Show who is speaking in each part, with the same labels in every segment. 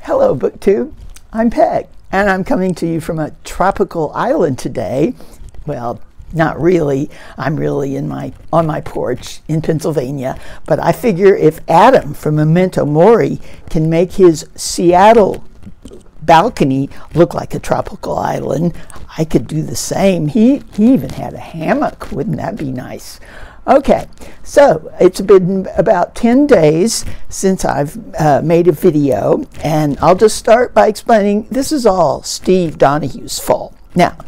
Speaker 1: Hello, BookTube. I'm Peg, and I'm coming to you from a tropical island today. Well, not really. I'm really on my porch in Pennsylvania, but I figure if Adam from Memento Mori can make his Seattle balcony look like a tropical island, I could do the same. He even had a hammock. Wouldn't that be nice? Okay, so it's been about 10 days since I've made a video, and I'll just start by explaining this is all Steve Donoghue's fault. Now,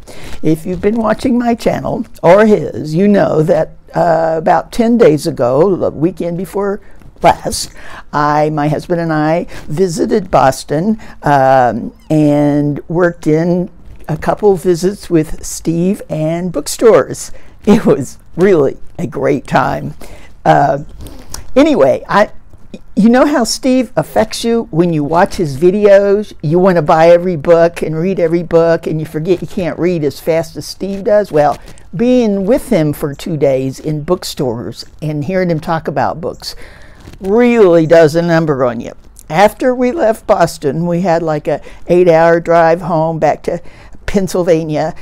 Speaker 1: if you've been watching my channel, or his, you know that about 10 days ago, the weekend before last, my husband and I visited Boston and worked in a couple visits with Steve and bookstores. It was really a great time. Anyway, you know how Steve affects you when you watch his videos? You want to buy every book and read every book, and you forget you can't read as fast as Steve does? Well, being with him for 2 days in bookstores and hearing him talk about books really does a number on you. After we left Boston, we had like a 8-hour drive home back to Pennsylvania.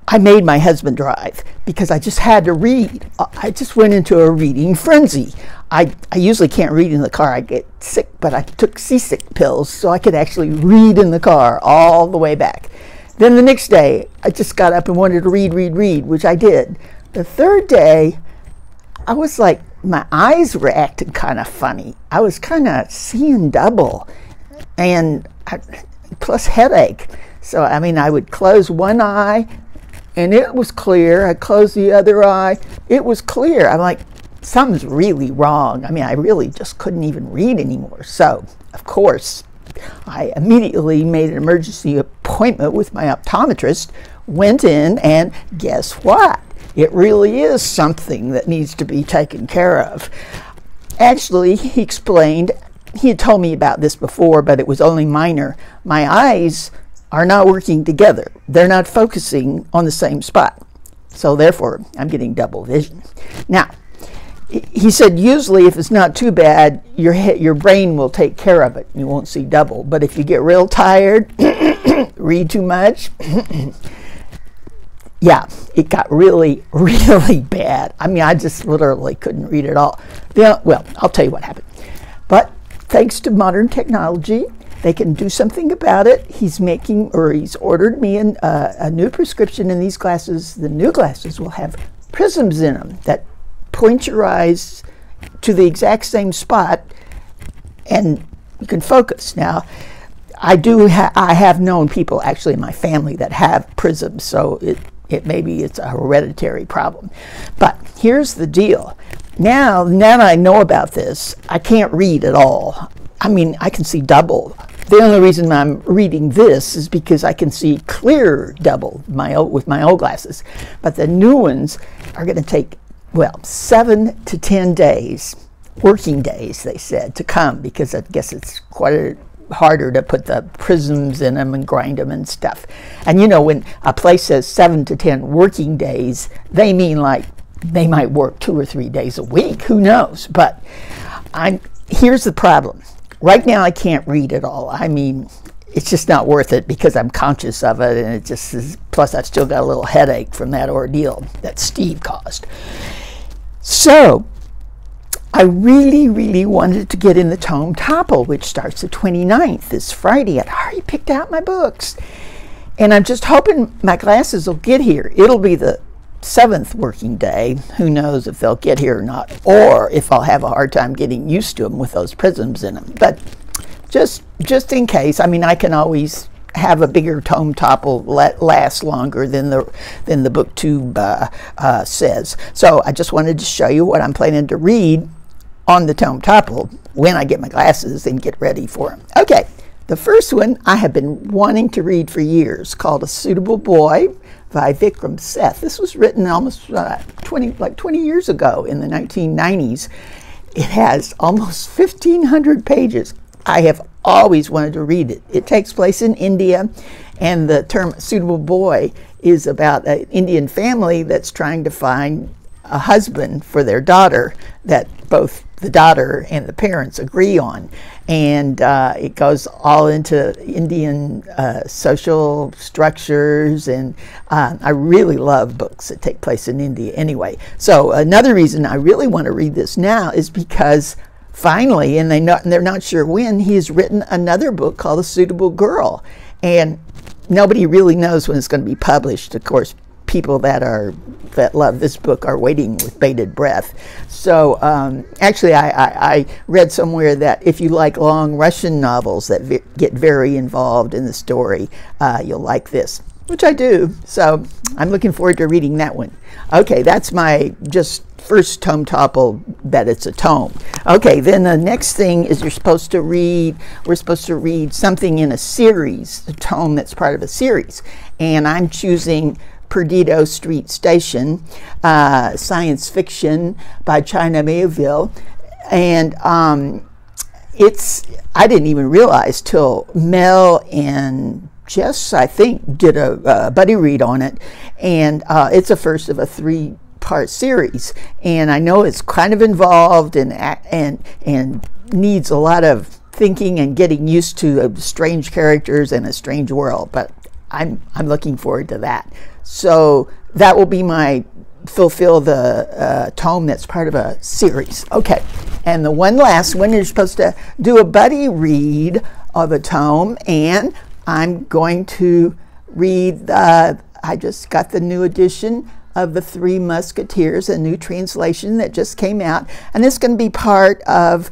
Speaker 1: I made my husband drive because I just had to read. I just went into a reading frenzy. I usually can't read in the car. I get sick, but I took seasick pills so I could actually read in the car all the way back. Then the next day, I just got up and wanted to read, which I did. The third day, I was like, my eyes were acting kind of funny. I was kind of seeing double, and plus headache. So, I mean, I would close one eye, and it was clear. I closed the other eye. It was clear. I'm like, something's really wrong. I mean, I really just couldn't even read anymore. So, of course, I immediately made an emergency appointment with my optometrist, went in, and guess what? It really is something that needs to be taken care of. Actually, he explained, he had told me about this before, but it was only minor. My eyes are not working together. They're not focusing on the same spot. So therefore, I'm getting double vision. Now, he said usually if it's not too bad, your brain will take care of it. You won't see double. But if you get real tired, read too much, yeah, it got really, really bad. I mean, I just literally couldn't read at all. Well, I'll tell you what happened. But thanks to modern technology, they can do something about it. He's ordered me a new prescription in these glasses. The new glasses will have prisms in them that point your eyes to the exact same spot, and you can focus. Now, I have known people actually in my family that have prisms, so maybe it's a hereditary problem. But here's the deal. Now that I know about this, I can't read at all. I mean, I can see double. The only reason I'm reading this is because I can see clear double with my old glasses. But the new ones are going to take, well, 7 to 10 days, working days, they said, to come, because I guess it's quite harder to put the prisms in them and grind them and stuff. And you know, when a place says 7 to 10 working days, they mean like they might work 2 or 3 days a week. Who knows? But here's the problem. Right now, I can't read at all. I mean, it's just not worth it because I'm conscious of it, and it just is. Plus, I've still got a little headache from that ordeal that Steve caused. So, I really, really wanted to get in the Tome Topple, which starts the 29th, this Friday. I'd already picked out my books. And I'm just hoping my glasses will get here. It'll be the 7th working day. Who knows if they'll get here or not, or if I'll have a hard time getting used to them with those prisms in them. But just in case, I mean, I can always have a bigger Tome Topple last longer than the BookTube says. So I just wanted to show you what I'm planning to read on the Tome Topple when I get my glasses and get ready for them. Okay, the first one I have been wanting to read for years, called A Suitable Boy by Vikram Seth. This was written almost 20 years ago in the 1990s. It has almost 1,500 pages. I have always wanted to read it. It takes place in India, and the term suitable boy is about an Indian family that's trying to find a husband for their daughter that both the daughter and the parents agree on. And it goes all into Indian social structures, and I really love books that take place in India anyway. So another reason I really want to read this now is because finally, and they're not sure when, he's written another book called A Suitable Girl. And nobody really knows when it's going to be published. Of course, people that love this book are waiting with bated breath. So actually, I read somewhere that if you like long Russian novels that get very involved in the story, you'll like this, which I do. So I'm looking forward to reading that one. Okay, that's my just first Tome Topple that it's a tome. Okay, then the next thing is we're supposed to read something in a series, a tome that's part of a series. And I'm choosing Perdido Street Station, science fiction by China Miéville. And I didn't even realize till Mel and Jess, I think, did a buddy read on it. And it's a first of a 3-part series. And I know it's kind of involved and needs a lot of thinking and getting used to strange characters and a strange world. But I'm looking forward to that. So that will be my fulfill the tome that's part of a series. Okay, and the one last one, you're supposed to do a buddy read of a tome, and I'm going to read, I just got the new edition of The Three Musketeers, a new translation that just came out, and it's going to be part of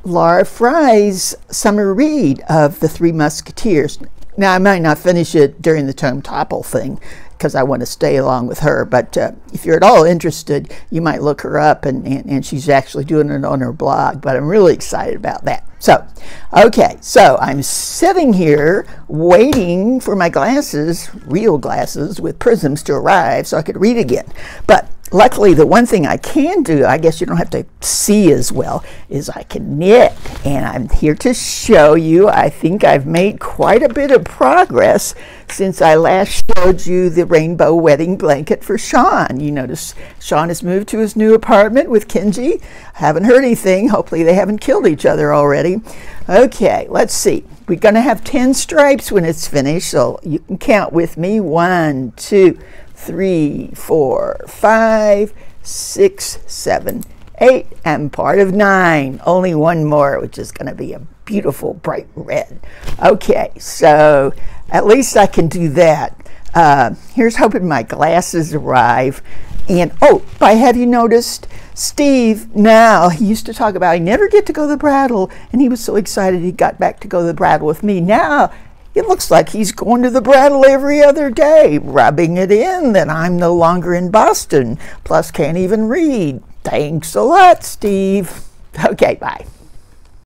Speaker 1: Laura Fry's summer read of The Three Musketeers. Now, I might not finish it during the Tome Topple thing because I want to stay along with her, but if you're at all interested, you might look her up, and she's actually doing it on her blog, but I'm really excited about that. So, okay, so I'm sitting here waiting for my glasses, real glasses with prisms, to arrive so I could read again. But luckily, the one thing I can do, I guess you don't have to see as well, is I can knit. And I'm here to show you, I think I've made quite a bit of progress since I last showed you the rainbow wedding blanket for Sean. You notice Sean has moved to his new apartment with Kenji. Haven't heard anything. Hopefully they haven't killed each other already. Okay, let's see. We're going to have 10 stripes when it's finished, so you can count with me. 1, 2, 3, 4, 5, 6, 7, 8, and part of 9. Only one more, which is going to be a beautiful bright red. Okay, so at least I can do that. Here's hoping my glasses arrive. And oh, but have you noticed Steve now, he used to talk about he never get to go to the Brattle, and he was so excited he got back to go to the Brattle with me. Now it looks like he's going to the Brattle every other day, rubbing it in that I'm no longer in Boston, plus can't even read. Thanks a lot, Steve. Okay, bye.